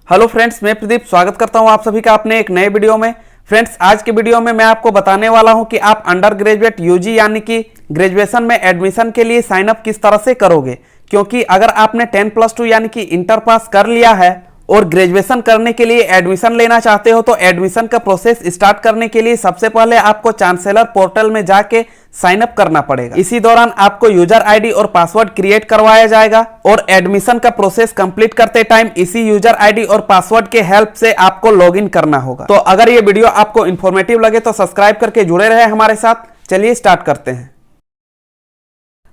Hello friends, मैं प्रदीप स्वागत करता हूं आप सभी का अपने एक नए वीडियो में। फ्रेंड्स, आज के वीडियो में मैं आपको बताने वाला हूं कि आप अंडर ग्रेजुएट यूजी यानी कि ग्रेजुएशन में एडमिशन के लिए साइन अप किस तरह से करोगे। क्योंकि अगर आपने 10+2 यानी कि इंटर पास कर लिया है और ग्रेजुएशन करने के लिए एडमिशन लेना चाहते हो तो एडमिशन का प्रोसेस स्टार्ट करने के लिए सबसे पहले आपको चांसलर पोर्टल में जाके साइन अप करना पड़ेगा। इसी दौरान आपको यूजर आईडी और पासवर्ड क्रिएट करवाया जाएगा और एडमिशन का प्रोसेस कंप्लीट करते टाइम इसी यूजर आईडी और पासवर्ड के हेल्प से आपको लॉगिन करना होगा। तो अगर ये वीडियो आपको इन्फॉर्मेटिव लगे तो सब्सक्राइब करके जुड़े रहे हमारे साथ। चलिए स्टार्ट करते हैं।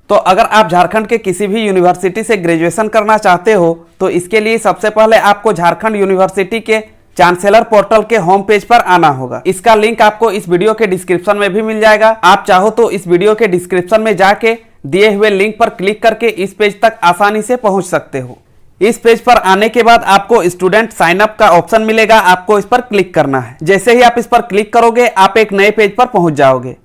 तो अगर आप झारखंड के किसी भी यूनिवर्सिटी से ग्रेजुएशन करना चाहते हो तो इसके लिए सबसे पहले आपको झारखंड यूनिवर्सिटी के चांसलर पोर्टल के होम पेज पर आना होगा। इसका लिंक आपको इस वीडियो के डिस्क्रिप्शन में भी मिल जाएगा। आप चाहो तो इस वीडियो के डिस्क्रिप्शन में जाके दिए हुए लिंक पर क्लिक करके इस पेज तक आसानी से पहुंच सकते हो। इस पेज पर आने के बाद आपको स्टूडेंट साइन अप का ऑप्शन मिलेगा, आपको इस पर क्लिक करना है। जैसे ही आप इस पर क्लिक करोगे आप एक नए पेज पर पहुंच जाओगे।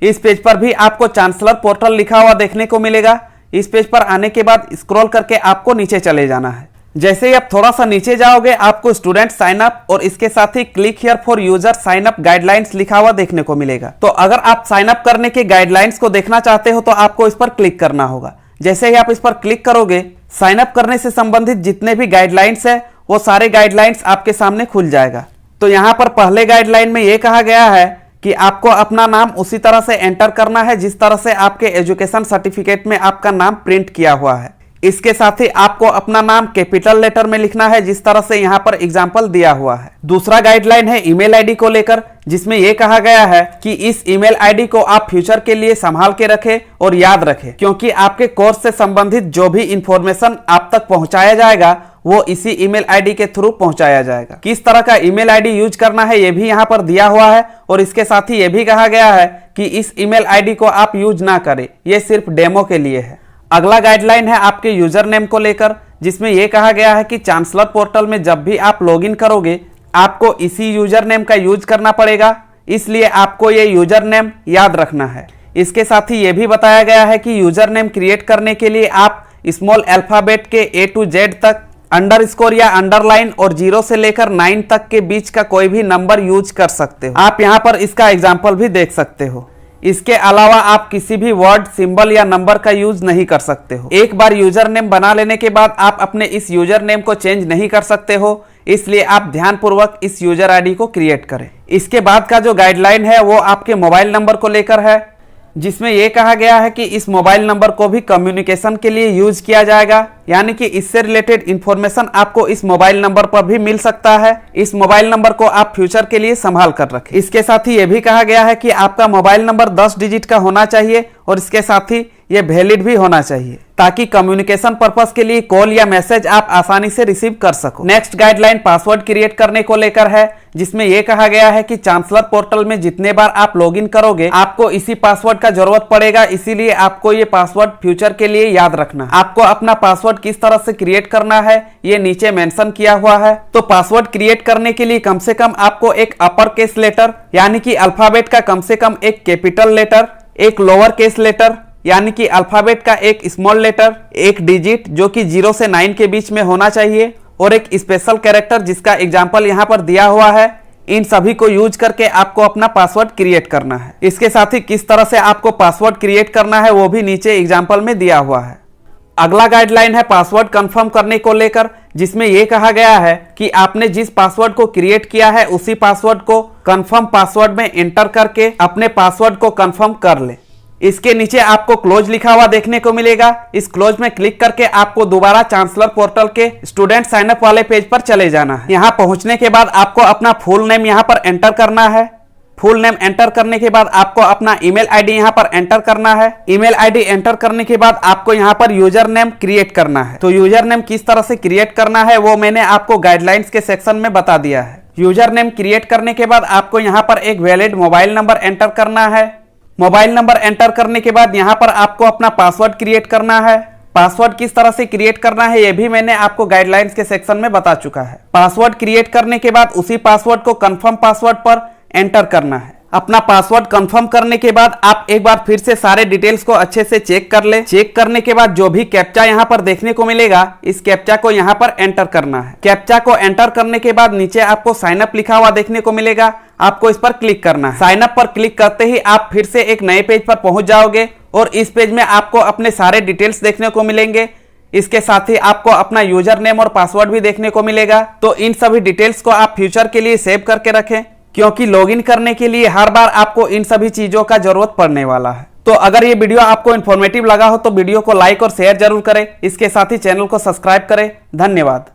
इस पेज पर भी आपको चांसलर पोर्टल लिखा हुआ देखने को मिलेगा। इस पेज पर आने के बाद स्क्रॉल करके आपको नीचे चले जाना है। जैसे ही आप थोड़ा सा नीचे जाओगे आपको स्टूडेंट साइन अप और इसके साथ ही click here for user sign up guidelines लिखा हुआ देखने को मिलेगा। तो अगर आप साइन अप करने के गाइडलाइंस को देखना चाहते हो तो आपको इस पर क्लिक करना होगा। जैसे ही आप इस पर क्लिक करोगे साइन अप करने से संबंधित जितने भी गाइडलाइंस है वो सारे गाइडलाइंस आपके सामने खुल जाएगा। तो यहाँ पर पहले गाइडलाइन में ये कहा गया है कि आपको अपना नाम उसी तरह से एंटर करना है जिस तरह से आपके एजुकेशन सर्टिफिकेट में आपका नाम प्रिंट किया हुआ है। इसके साथ ही आपको अपना नाम कैपिटल लेटर में लिखना है जिस तरह से यहाँ पर एग्जाम्पल दिया हुआ है। दूसरा गाइडलाइन है ईमेल आईडी को लेकर, जिसमें यह कहा गया है कि इस ईमेल आईडी को आप फ्यूचर के लिए संभाल के रखें और याद रखें, क्योंकि आपके कोर्स से संबंधित जो भी इंफॉर्मेशन आप तक पहुंचाया जाएगा वो इसी ईमेल आईडी के थ्रू पहुंचाया जाएगा। किस तरह का ईमेल आईडी यूज करना है ये भी यहाँ पर दिया हुआ है और इसके साथ ही ये भी कहा गया है कि इस ईमेल आईडी को आप यूज ना करें, ये सिर्फ डेमो के लिए है। अगला गाइडलाइन है आपके यूजर नेम को लेकर, जिसमें यह कहा गया है कि चांसलर पोर्टल में जब भी आप लॉगिन करोगे आपको इसी यूजर नेम का यूज करना पड़ेगा, इसलिए आपको ये यूजर नेम याद रखना है। इसके साथ ही ये भी बताया गया है कि यूजर नेम क्रिएट करने के लिए आप स्मॉल अल्फाबेट के A to Z तक अंडरस्कोर या अंडरलाइन और 0 से लेकर 9 तक के बीच का कोई भी नंबर यूज कर सकते हो। आप यहाँ पर इसका एग्जाम्पल भी देख सकते हो। इसके अलावा आप किसी भी वर्ड, सिंबल या नंबर का यूज नहीं कर सकते हो। एक बार यूजर नेम बना लेने के बाद आप अपने इस यूजर नेम को चेंज नहीं कर सकते हो, इसलिए आप ध्यानपूर्वक इस यूजर आईडी को क्रिएट करें। इसके बाद का जो गाइडलाइन है वो आपके मोबाइल नंबर को लेकर है, जिसमें यह कहा गया है कि इस मोबाइल नंबर को भी कम्युनिकेशन के लिए यूज किया जाएगा, यानी कि इससे रिलेटेड इंफॉर्मेशन आपको इस मोबाइल नंबर पर भी मिल सकता है। इस मोबाइल नंबर को आप फ्यूचर के लिए संभाल कर रखें। इसके साथ ही यह भी कहा गया है कि आपका मोबाइल नंबर 10 डिजिट का होना चाहिए और इसके साथ ही ये वैलिड भी होना चाहिए ताकि कम्युनिकेशन पर्पस के लिए कॉल या मैसेज आप आसानी से रिसीव कर सको। नेक्स्ट गाइडलाइन पासवर्ड क्रिएट करने को लेकर है, जिसमें यह कहा गया है कि चांसलर पोर्टल में जितने बार आप लॉगिन करोगे आपको इसी पासवर्ड का जरूरत पड़ेगा, इसीलिए आपको ये पासवर्ड फ्यूचर के लिए याद रखना। आपको अपना पासवर्ड किस तरह से क्रिएट करना है ये नीचे मेंशन किया हुआ है। तो पासवर्ड क्रिएट करने के लिए कम से कम आपको एक अपर केस लेटर यानी कि अल्फाबेट का कम से कम एक कैपिटल लेटर, एक लोअर केस लेटर यानी कि अल्फाबेट का एक स्मॉल लेटर, एक डिजिट जो कि 0 से 9 के बीच में होना चाहिए और एक स्पेशल कैरेक्टर जिसका एग्जाम्पल यहाँ पर दिया हुआ है। इन सभी को यूज करके आपको अपना पासवर्ड क्रिएट करना है। इसके साथ ही किस तरह से आपको पासवर्ड क्रिएट करना है वो भी नीचे एग्जाम्पल में दिया हुआ है। अगला गाइडलाइन है पासवर्ड कंफर्म करने को लेकर, जिसमें यह कहा गया है कि आपने जिस पासवर्ड को क्रिएट किया है उसी पासवर्ड को कंफर्म पासवर्ड में एंटर करके अपने पासवर्ड को कंफर्म कर ले। इसके नीचे आपको क्लोज लिखा हुआ देखने को मिलेगा। इस क्लोज में क्लिक करके आपको दोबारा चांसलर पोर्टल के स्टूडेंट साइन अप वाले पेज पर चले जाना है। यहाँ पहुंचने के बाद आपको अपना फुल नेम यहाँ पर एंटर करना है। फुल नेम एंटर करने के बाद आपको अपना ईमेल आईडी यहाँ पर एंटर करना है। ईमेल आईडी एंटर करने के बाद आपको यहाँ पर यूजर नेम क्रिएट करना है। तो यूजर नेम किस तरह से क्रिएट करना है वो मैंने आपको गाइडलाइंस के सेक्शन में बता दिया है। यूजर नेम क्रिएट करने के बाद आपको यहाँ पर एक वैलिड मोबाइल नंबर एंटर करना है। मोबाइल नंबर एंटर करने के बाद यहाँ पर आपको अपना पासवर्ड क्रिएट करना है। पासवर्ड किस तरह से क्रिएट करना है ये भी मैंने आपको गाइडलाइंस के सेक्शन में बता चुका है। पासवर्ड क्रिएट करने के बाद उसी पासवर्ड को कंफर्म पासवर्ड पर एंटर करना है। अपना पासवर्ड कंफर्म करने के बाद आप एक बार फिर से सारे डिटेल्स को अच्छे से चेक कर ले। चेक करने के बाद जो भी कैप्चा यहाँ पर देखने को मिलेगा, इस कैप्चा को यहाँ पर एंटर करना है। कैप्चा को एंटर करने के बाद नीचे आपको साइन अप लिखा हुआ देखने को मिलेगा, आपको इस पर क्लिक करना है। साइन अप पर क्लिक करते ही आप फिर से एक नए पेज पर पहुंच जाओगे और इस पेज में आपको अपने सारे डिटेल्स देखने को मिलेंगे। इसके साथ ही आपको अपना यूजर नेम और पासवर्ड भी देखने को मिलेगा। तो इन सभी डिटेल्स को आप फ्यूचर के लिए सेव करके रखें, क्योंकि लॉगिन करने के लिए हर बार आपको इन सभी चीजों का जरूरत पड़ने वाला है। तो अगर ये वीडियो आपको इन्फॉर्मेटिव लगा हो तो वीडियो को लाइक और शेयर जरूर करें। इसके साथ ही चैनल को सब्सक्राइब करें। धन्यवाद।